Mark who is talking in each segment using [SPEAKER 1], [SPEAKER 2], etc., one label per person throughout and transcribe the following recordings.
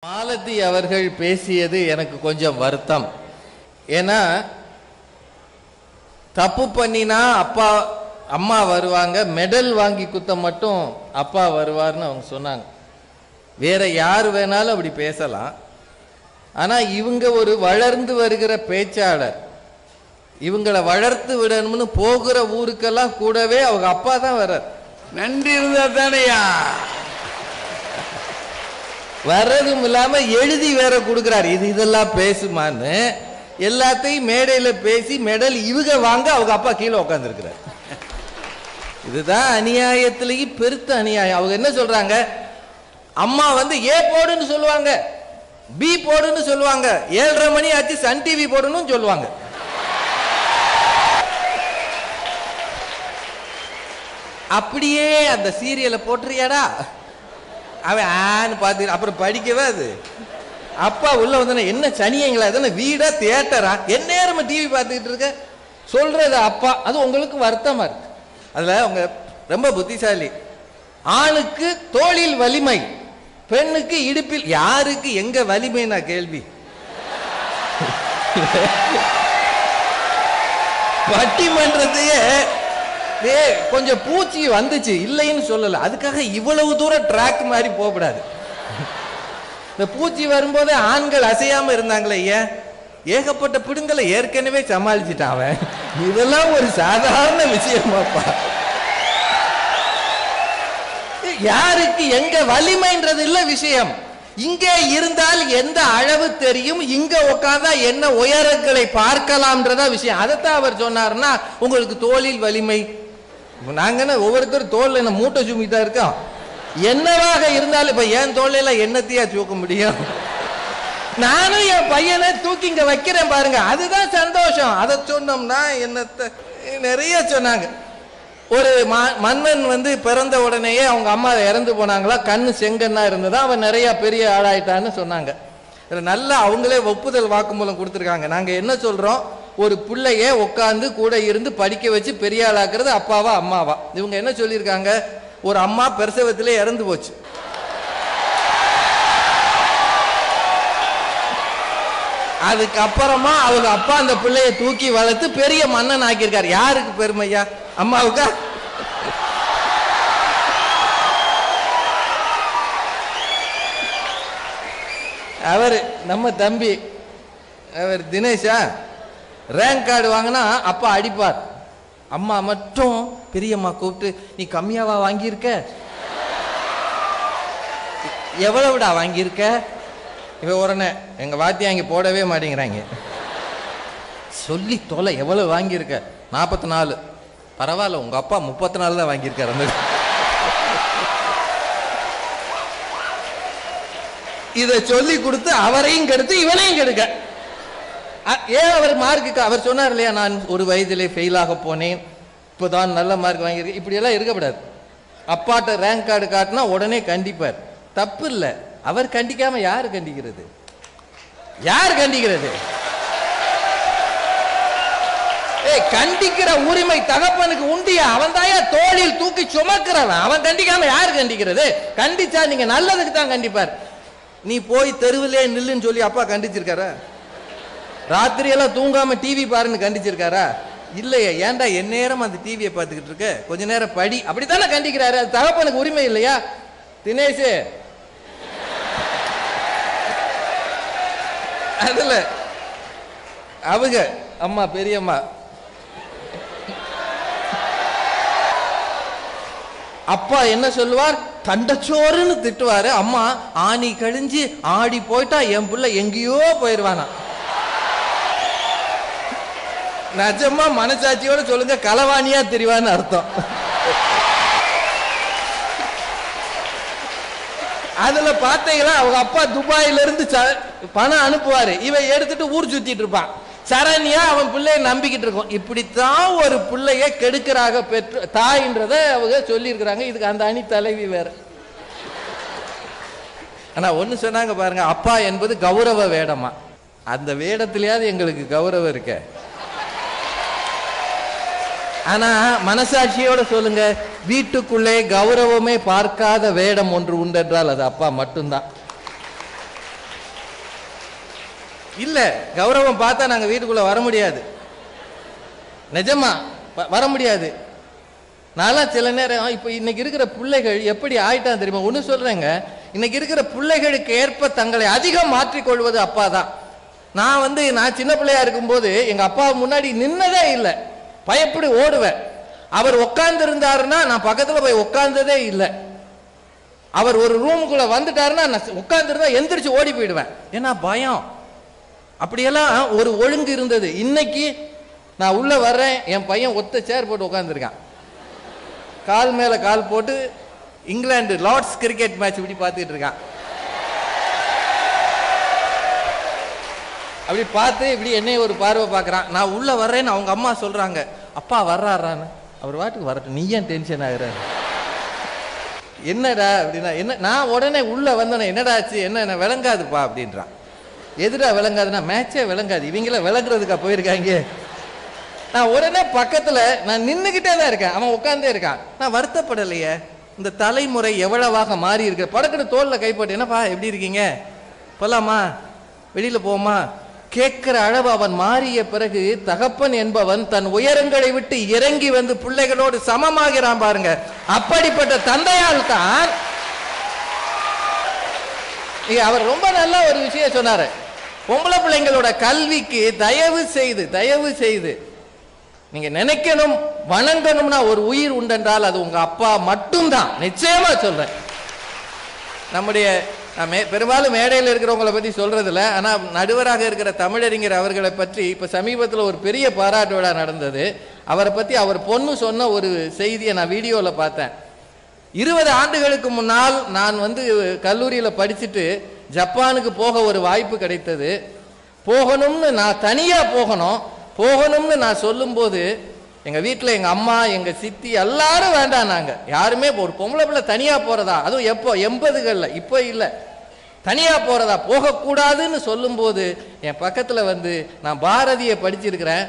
[SPEAKER 1] மாலதி அவர்கள் பேசியது எனக்கு கொஞ்சம் வருத்தம். ஏன்னா தப்பு பண்ணினா அப்பா அம்மா வருவாங்க, மெடல் வாங்கி குத்த மட்டும் அப்பா வருவார்னு அவங்க சொன்னாங்க. வேற யார் வேணாலும் அப்படி பேசலாம். ஆனா இவங்க ஒரு வளர்ந்து வருகிற பேச்சாளர், இவங்களை வளர்த்து விடணும்னு போகிற ஊருக்கெல்லாம் கூடவே அவங்க அப்பா தான் வர்றார்.
[SPEAKER 2] நன்றி இருந்தா தானையா
[SPEAKER 1] வர்றதும் இல்லாம எழுதி வேற கொடுக்கிறார், இதெல்லாம் பேசுமான்னு. எல்லாத்தையும் மேடையில பேசி மெடல் இவங்க வாங்க அவங்க அப்பா கீழே உட்கார்ந்து இருக்கிறார். இதுதான் அநியாயத்திலேயும் பெருத்த அநியாயம். அவங்க என்ன சொல்றாங்க, அம்மா வந்து ஏ போடுன்னு சொல்லுவாங்க, பி போடுன்னு சொல்லுவாங்க, 7:30 மணி ஆச்சு சன் டிவி போடணும்னு சொல்லுவாங்க. அப்படியே அந்த சீரியலை போட்டுறியாடா, அவன் ஆன்னு பார்த்து அப்புறம் படிக்கவே. அது அப்பா உள்ள வந்து என்ன சனியங்களா, எதனா வீடா தியேட்டரா, என்ன நேரம் டிவி பார்த்துக்கிட்டு இருக்க சொல்றது அப்பா. அது உங்களுக்கு வருத்தமா இருக்கு. அதுல அவங்க ரொம்ப புத்திசாலி. ஆணுக்கு தோளில் வலிமை, பெண்ணுக்கு இடுப்பில். யாருக்கு எங்க வலிமை நான் கேள்வி. பட்டிமன்றத்தையே கொஞ்சம் பூச்சி வந்துச்சு, இல்லைன்னு சொல்லல. அதுக்காக இவ்வளவு தூரம் ட்ராக் மாதிரி போகக்கூடாது. இந்த பூச்சி வரும்போது ஆண்கள் அசையாம இருந்தாங்களே, ஏன் ஏகப்பட்ட பிடுங்களை ஏற்கனவே சமாளிச்சுட்டான் அவன். இதெல்லாம் ஒரு சாதாரண விஷயமாப்பா. யாருக்கு எங்க வலிமைன்றது இல்ல விஷயம். இங்கே இருந்தால் எந்த அளவு தெரியும், இங்க உட்கார்ந்தா என்ன உயரங்களை பார்க்கலாம்ன்றதா விஷயம். அதைத்தான் அவர் சொன்னார்னா உங்களுக்கு தோளில் வலிமை. நாங்க ஒவ்வொருத்தரும் தோல்ல என்ன மூட்டை சுமிதான் இருக்கோம். என்னவாக இருந்தாலும் இப்ப என் தோல்ல என்னத்தையா தூக்க முடியும். நானும் என் பையனை தூக்கி இங்க வைக்கிறேன் பாருங்க, அதுதான் சந்தோஷம். அதை சொன்னோம்னா என்னத்தை நிறைய சொன்னாங்க. ஒரு மன்னன் வந்து பிறந்த உடனேயே அவங்க அம்மா இறந்து போனாங்களா, கண்ணு செங்கண்ணா இருந்ததா, அவன் நிறைய பெரிய ஆளாயிட்டான்னு சொன்னாங்க. நல்லா அவங்களே ஒப்புதல் வாக்குமூலம் கொடுத்துருக்காங்க. நாங்க என்ன சொல்றோம், ஒரு பிள்ளைய உட்காந்து கூட இருந்து படிக்க வச்சு பெரிய ஆளாக்குறது அப்பாவா அம்மாவா. இவங்க என்ன சொல்லியிருக்காங்க, ஒரு அம்மா பிரசவத்திலே இறந்து போச்சு. அதுக்கப்புறமா அவங்க அப்பா அந்த பிள்ளைய தூக்கி வளர்த்து பெரிய மன்னன் ஆக்கியிருக்காரு. யாருக்கு பெருமையா, அம்மாவுக்கா? அவர் நம்ம தம்பி அவர் தினேஷா, ரேங்க் கார்டு வாங்கினா அப்பா அடிப்பார். அம்மா மட்டும் பெரியம்மா கூப்பிட்டு, நீ கம்மியாவா வாங்கியிருக்க, எவ்வளவுடா வாங்கியிருக்க. இவ உடனே எங்க வாத்தியா இங்க போடவே மாட்டேங்கிறாங்க. சொல்லி தொலை, எவ்வளவு வாங்கியிருக்க? 44. பரவாயில்ல, உங்க அப்பா 34 தான் வாங்கியிருக்காரு. இதை சொல்லி கொடுத்து அவரையும் கெடுத்து இவனையும் கெடுக்க. ஏன் அவர் மார்க்கு, அவர் சொன்னார் இல்லையா, நான் ஒரு வயதிலே ஃபெயிலாக போனேன், இப்போதான் நல்ல மார்க் வாங்கியிருக்கேன். இப்படி எல்லாம் இருக்கப்படாது. அப்பாட்ட ரேங்க் கார்டு காட்டினா உடனே கண்டிப்பார், தப்பு இல்லை. அவர் கண்டிக்காம யாரு கண்டிக்கிறது? யார் கண்டிக்கிறது? கண்டிக்கிற உரிமை தகப்பனுக்கு உண்டியா? அவன் தாயா தோளில் தூக்கி சுமக்கிறவன். அவன் கண்டிக்காம யார் கண்டிக்கிறது? கண்டிச்சா நீங்க நல்லதுக்கு தான் கண்டிப்பார். நீ போய் தெருவிலே நில்லுன்னு சொல்லி அப்பா கண்டிச்சிருக்காரா? ராத்திரி எல்லாம் தூங்காம டிவி பாருன்னு கண்டிச்சிருக்காரா? இல்லையா. ஏன்டா என் நேரம் அந்த டிவியை பார்த்துக்கிட்டு இருக்க, கொஞ்ச நேரம் படி, அப்படித்தானே கண்டிக்கிறாரு. அது தகப்பனுக்கு உரிமை இல்லையா? தினேஷ், அதுல அவங்க அம்மா பெரியம்மா அப்பா என்ன சொல்லுவார், தண்டச்சோறுன்னு திட்டுவாரு. அம்மா ஆணி கழிஞ்சு ஆடி போயிட்டா என் பிள்ளை எங்கேயோ போயிடுவானா. நிஜமா மனசாட்சியோட சொல்லுங்க, களவாணியா தெரிவான்னு அர்த்தம். அதுல பாத்தீங்களா, அவங்க அப்பா துபாயில இருந்து பணம் அனுப்புவாரு, இவன் எடுத்துட்டு ஊர் சுத்திட்டு இருப்பான். சரணியா அவன் பிள்ளைய நம்பிக்கிட்டு இருக்கும். இப்படித்தான் ஒரு பிள்ளைய கெடுக்கிறாங்க பெற்று தாயின்றத அவங்க சொல்லி இருக்கிறாங்க. இதுக்கு அந்த அணி தலைவி வேற. ஆனா ஒண்ணு சொன்னாங்க பாருங்க, அப்பா என்பது கௌரவ வேடமா. அந்த வேடத்திலேயாவது எங்களுக்கு கௌரவம் இருக்க. ஆனா மனசாட்சியோட சொல்லுங்க, வீட்டுக்குள்ளே கௌரவமே பார்க்காத வேடம் ஒன்று உண்டென்றால் அது அப்பா மட்டும்தான். இல்ல கௌரவம் பார்த்தா நாங்க வீட்டுக்குள்ள வர முடியாது, நிஜமா வர முடியாது. நான் சில நேரம் இப்ப இன்னைக்கு இருக்கிற பிள்ளைகள் எப்படி ஆயிட்டான் தெரியுமா? ஒண்ணு சொல்றேங்க, இன்னைக்கு இருக்கிற பிள்ளைகளுக்கு ஏற்ப தங்களை அதிகம் மாற்றிக்கொள்வது அப்பா தான். நான் சின்ன பிள்ளையா இருக்கும்போது எங்க அப்பா முன்னாடி நின்னதே இல்லை, பயப்படி ஓடுவேன். அவர் உட்கார்ந்து இருந்தாருன்னா நான் பக்கத்துல போய் உட்கார்ந்ததே இல்லை. அவர் ஒரு ரூமுக்குள்ள வந்துட்டாருன்னா நான் உட்கார்ந்து இருந்தா எந்திரிச்சு ஓடி போயிடுவேன், ஏன்னா பயம். அப்படியெல்லாம் ஒரு ஒழுங்கு இருந்தது. இன்னைக்கு நான் உள்ள வர்றேன், என் பையன் ஒத்த சேர் போட்டு உட்கார்ந்துருக்கான், கால் மேல கால் போட்டு இங்கிலாந்து லார்ட்ஸ் கிரிக்கெட் மேட்ச் இப்படி பார்த்துட்டு இருக்கான். அப்படி பார்த்து இப்படி என்னைய ஒரு பார்வை பார்க்கறான். நான் உள்ள வர்றேன்னு அவங்க அம்மா சொல்றாங்க, அப்பா வர்றாரான்னு. அவர் வாட்டுக்கு வரட்டும், நீ ஏன் டென்ஷன் ஆகுற? என்னடா அப்படின்னா என்ன? நான் உடனே உள்ள வந்தேன், என்னடா ஆச்சு? என்ன விளங்காதுப்பா அப்படின்றான். எதுடா விளங்காதுன்னா, மேட்சே விளங்காது, இவங்கள விளங்குறதுக்கா போயிருக்காங்க. நான் உடனே பக்கத்துல நான் நின்னுகிட்டே தான் இருக்கேன், அவன் உட்கார்ந்தே இருக்கான். நான் வருத்தப்படலையே, இந்த தலைமுறை எவ்வளவாக மாறி இருக்கு. படக்குன்னு தோல்ல கைப்பட்டு, என்னப்பா எப்படி இருக்கீங்க, போலாமா, வெளியில போமா கேட்கிற அளவு அவன் மாறிய பிறகு தகப்பன் என்பவன் தன் உயரங்களை விட்டு இறங்கி வந்து பிள்ளைகளோடு சமமாகிறான் பாருங்க. அப்படிப்பட்ட தந்தையால் தான் அவர் ரொம்ப நல்ல ஒரு விஷயம் சொன்னாரு. பொம்பளை பிள்ளைங்களோட கல்விக்கு தயவு செய்து நீங்க நினைக்கணும், வணங்கணும்னா ஒரு உயிர் உண்டென்றால் அது உங்க அப்பா மட்டும்தான். நிச்சயமா சொல்றேன். நம்முடைய பெரும்பாலும் மேடையில் இருக்கிறவங்களை பத்தி சொல்றது இல்லை, ஆனா நடுவராக இருக்கிற தமிழறிஞர் அவர்களை பற்றி இப்ப சமீபத்தில் ஒரு பெரிய பாராட்டு விழா நடந்தது. அவரை பத்தி அவர் பொண்ணு சொன்ன ஒரு செய்தியை நான் வீடியோல பார்த்தேன். 20 ஆண்டுகளுக்கு முன்னால் நான் கல்லூரியில படிச்சுட்டு ஜப்பானுக்கு போக ஒரு வாய்ப்பு கிடைத்தது. போகணும்னு நான் தனியா போகணும்னு நான் சொல்லும் போது எங்க வீட்டுல எங்க அம்மா, எங்க சித்தி எல்லாரும் வேண்டாம், நாங்க யாருமே ஒரு பொம்பளை பிள்ளை தனியா போறதா, அதுவும் எப்போ 80கள்ல, இப்போ இல்ல, தனியா போறதா, போகக்கூடாதுன்னு சொல்லும் போது என் பக்கத்துல நான் பாரதியை படிச்சிருக்கிறேன்.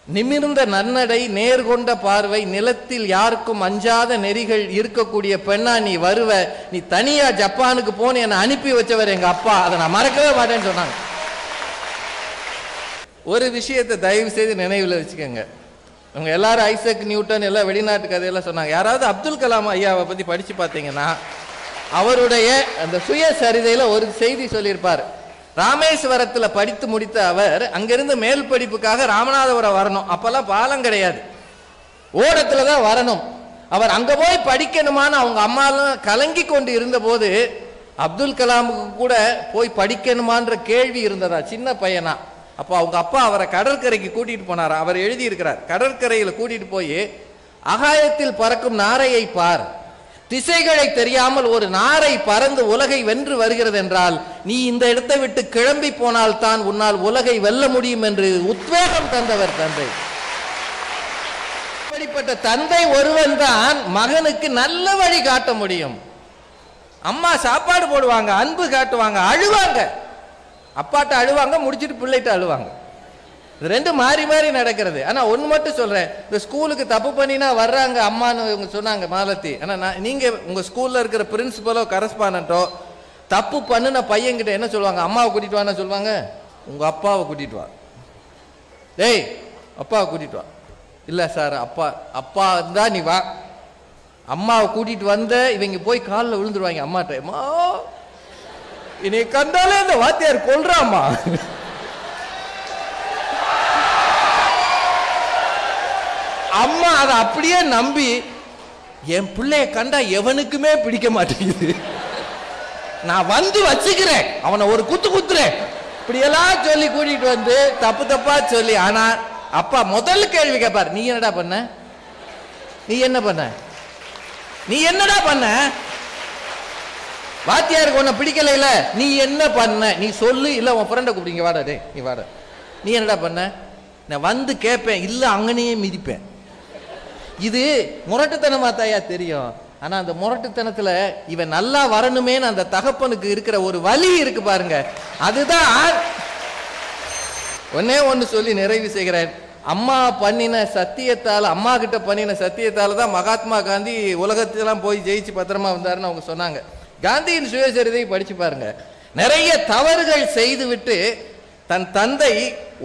[SPEAKER 1] நிமிர்ந்த நன்னடை, நேர்கொண்ட பார்வை, நிலத்தில் யாருக்கும் அஞ்சாத நெறிகள் இருக்கக்கூடிய பெண்ணா நீ வருவ, நீ தனியா ஜப்பானுக்கு போன்னு என்னை அனுப்பி வச்சவர் எங்க அப்பா, அதை நான் மறக்கவே மாட்டேன்னு சொன்னாங்க. ஒரு விஷயத்தை தயவு செய்து நினைவில் வச்சுக்கோங்க. அவங்க எல்லாரும் ஐசக் நியூட்டன் எல்லாம் வெளிநாட்டு கதையெல்லாம் சொன்னாங்க. யாராவது அப்துல் கலாம் ஐயாவை பத்தி படிச்சு பார்த்தீங்கன்னா அவருடைய அந்த சுயசரிதையில ஒரு செய்தி சொல்லியிருப்பார். ராமேஸ்வரத்துல படித்து முடித்த அவர் அங்கிருந்து மேல் படிப்புக்காக ராமநாதபுரம் வரணும். அப்பெல்லாம் பாலம் கிடையாது, ஓடத்துல தான் வரணும். அவர் அங்க போய் படிக்கணுமான்னு அவங்க அம்மாலாம் கலங்கி கொண்டு இருந்த போது அப்துல் கலாமுக்கு கூட போய் படிக்கணுமான்ற கேள்வி இருந்ததா, சின்ன பையனா. அப்போ அவங்க அப்பா அவரை கடற்கரைக்கு கூட்டிட்டு போனாரா. அவர் எழுதி இருக்கிறார், கடற்கரையில கூட்டிட்டு போய் அகாயத்தில் பறக்கும் நாரையை பார், திசைகளை தெரியாமல் ஒரு நாரை பறந்து உலகை வென்று வருகிறது என்றால் நீ இந்த இடத்தை விட்டு கிளம்பி போனால் தான் உன்னால் உலகை வெல்ல முடியும் என்று உத்வேகம் தந்தவர் தந்தை. அப்படிப்பட்ட தந்தை ஒருவன் தான் மகனுக்கு நல்ல வழி காட்ட முடியும். அம்மா சாப்பாடு போடுவாங்க, அன்பு காட்டுவாங்க, அழுவாங்க, அப்பாட்ட அழுவாங்க, முடிச்சிட்டு பிள்ளைகிட்ட அழுவாங்க. இது ரெண்டு மாறி மாறி நடக்கிறது. ஆனா ஒண்ணு மட்டும் சொல்றேன், இந்த ஸ்கூலுக்கு தப்பு பண்ணினா வர்றாங்க அம்மான்னு இவங்க சொன்னாங்க மாலத்தி. ஆனா நீங்க உங்க ஸ்கூல்ல இருக்கிற பிரின்சிபலோ கரஸ்பாண்டோ தப்பு பண்ணுன பையன்கிட்ட என்ன சொல்லுவாங்க? அம்மாவை கூட்டிட்டு வான்னு சொல்லுவாங்க, உங்க அப்பாவை கூட்டிட்டு வா. டேய் அப்பாவை கூட்டிட்டு வா. இல்ல சார், அப்பா இருந்தா நீ வா. அம்மாவை கூட்டிட்டு வந்த இவங்க போய் காலில் விழுந்துருவாங்க அம்மாட்ட. அம்மா என்னை கண்டாலே இந்த வாத்தியார் கொல்றாம்மா. அம்மா அதை அப்படியே நம்பி என் பிள்ளைய கண்டா எவனுக்குமே பிடிக்க மாட்டேங்குது, நான் வச்சுக்கிறேன், அவனை ஒரு குத்துறேன், இப்படியெல்லாம் சொல்லி கூட்டிட்டு வந்து தப்பா சொல்லி. ஆனா அப்பா முதல் கேள்வி கேட்பார், நீ என்னடா பண்ண, நீ என்னடா பண்ண, வாத்தியாருக்கு உன்னை பிடிக்கல, இல்ல நீ என்ன பண்ண, நீ சொல்லு, இல்ல உன் ஃப்ரெண்டை கூப்பிடுங்க, வாடா டே நீ வாடா, நீ என்னடா பண்ண, நான் கேட்பேன், இல்ல அங்கனையே மிதிப்பேன். இது முரட்டுத்தனமா தாயா தெரியும். ஆனா அந்த முரட்டுத்தனத்துல இவன் நல்லா வரணுமேன்னு அந்த தகப்பனுக்கு இருக்கிற ஒரு வலி இருக்கு பாருங்க, அதுதான். ஒன்னே ஒன்னு சொல்லி நிறைவு செய்கிறேன். அம்மா பண்ணின சத்தியத்தால, அம்மா கிட்ட பண்ணின சத்தியத்தால தான் மகாத்மா காந்தி உலகத்திலாம் போய் ஜெயிச்சு பத்திரமா வந்தாருன்னு அவங்க சொன்னாங்க. காந்தியின் சுயசரிதை படிச்சு பாருங்க. நிறைய தவறுகள் செய்து விட்டு தன் தந்தை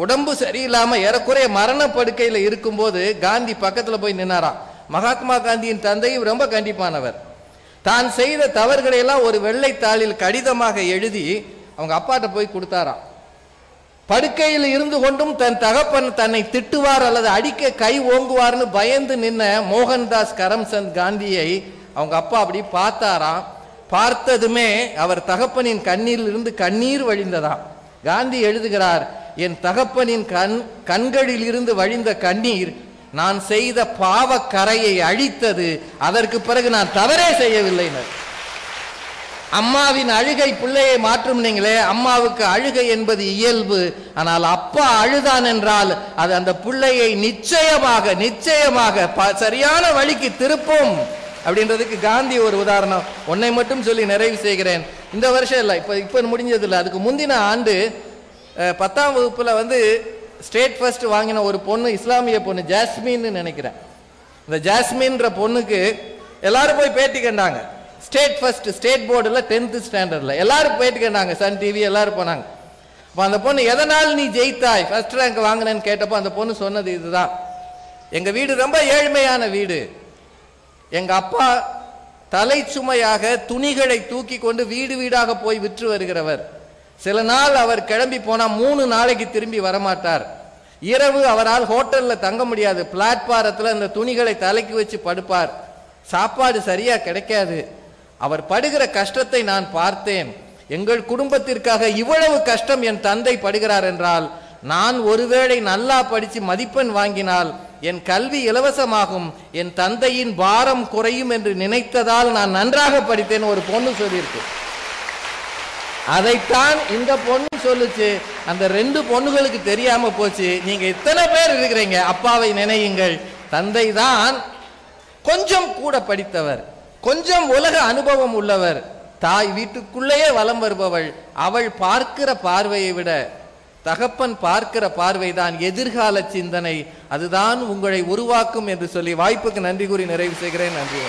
[SPEAKER 1] உடம்பு சரியில்லாம ஏறக்குறைய மரண படுக்கையில இருக்கும்போது காந்தி பக்கத்துல போய் நின்னாராம். மகாத்மா காந்தியின் தந்தையும் ரொம்ப கண்டிப்பானவர். தான் செய்த தவறுகளை எல்லாம் ஒரு வெள்ளை தாளில் கடிதமாக எழுதி அவங்க அப்பாட்ட போய் கொடுத்தாராம். படுக்கையில் இருந்து கொண்டும் தன் தகப்பன் தன்னை திட்டுவார் அல்லது அடிக்க கை ஓங்குவார்னு பயந்து நின்ன மோகன்தாஸ் கரம்சந்த் காந்தியை அவங்க அப்பா அப்படி பார்த்தாராம். பார்த்ததுமே அவர் தகப்பனின் கண்ணில் இருந்து கண்ணீர் வழிந்ததாம். காந்தி எழுதுகிறார், என் தகப்பனின் கண்களில் இருந்து வழிந்த கண்ணீர் நான் செய்த பாவ கரையை அழித்தது. அதற்கு பிறகு நான் தவறே செய்யவில்லை. அம்மாவின் அழுகை பிள்ளையை மாற்றும். நீங்களே, அம்மாவுக்கு அழுகை என்பது இயல்பு. ஆனால் அப்பா அழுதான் என்றால் அது அந்த பிள்ளையை நிச்சயமாக சரியான வழிக்கு திருப்பும் அப்படின்றதுக்கு காந்தி ஒரு உதாரணம். ஒன்னை மட்டும் சொல்லி நிறைவு செய்கிறேன். இந்த வருஷம் இல்லை, இப்ப முடிஞ்சது இல்லை, அதுக்கு முந்தின ஆண்டு 10ஆம் வகுப்புல ஸ்டேட் ஃபர்ஸ்ட் வாங்கின ஒரு பொண்ணு, இஸ்லாமிய பொண்ணு, ஜாஸ்மின்னு நினைக்கிறேன். இந்த ஜாஸ்மின்ற பொண்ணுக்கு எல்லாரும் போய் பேட்டி கண்டாங்க. ஸ்டேட் ஃபர்ஸ்ட் ஸ்டேட் போர்டுல 10th ஸ்டாண்டர்ட்ல எல்லாரும் பேட்டி கண்டாங்க. சன் டிவி எல்லாரும் போனாங்க. அந்த பொண்ணு எதனால் நீ ஜெயித்தாய், ஃபர்ஸ்ட் ரேங்க் வாங்கினேன்னு கேட்டப்போ அந்த பொண்ணு சொன்னது இதுதான், எங்க வீடு ரொம்ப ஏழ்மையான வீடு. எங்க அப்பா தலை சுமையாக துணிகளை தூக்கி கொண்டு வீடு வீடாக போய் விற்று வருகிறவர். சில நாள் அவர் கிளம்பி போனா 3 நாளைக்கு திரும்பி வரமாட்டார். இரவு அவரால் ஹோட்டல்ல தங்க முடியாது. பிளாட்பாரத்தில் அந்த துணிகளை தலைக்கு வச்சு படுப்பார். சாப்பாடு சரியா கிடைக்காது. அவர் படுகிற கஷ்டத்தை நான் பார்த்தேன். எங்கள் குடும்பத்திற்காக இவ்வளவு கஷ்டம் என் தந்தை படுகிறார் என்றால் நான் ஒருவேளை நல்லா படிச்சு மதிப்பெண் வாங்கினால் என் கல்வி இலவசமாகும், என் தந்தையின் பாரம் குறையும் என்று நினைத்ததால் நான் நன்றாக படித்தேன் ஒரு பொண்ணு சொல்லியிருக்கு. அதைத்தான் இந்த பொண்ணு சொல்லுச்சு. அந்த 2 பொண்ணுகளுக்கு தெரியாம போச்சு. நீங்க இத்தனை பேர் இருக்கிறீங்க, அப்பாவை நினையுங்கள். தந்தை தான் கொஞ்சம் கூட படித்தவர், கொஞ்சம் உலக அனுபவம் உள்ளவர். தாய் வீட்டுக்குள்ளேயே வலம் வருபவள். அவள் பார்க்கிற பார்வையை விட தகப்பன் பார்க்கிற பார்வைதான் எதிர்கால சிந்தனை. அதுதான் உங்களை உருவாக்கும் என்று சொல்லி வாய்ப்புக்கு நன்றி கூறி நிறைவு செய்கிறேன். நன்றி.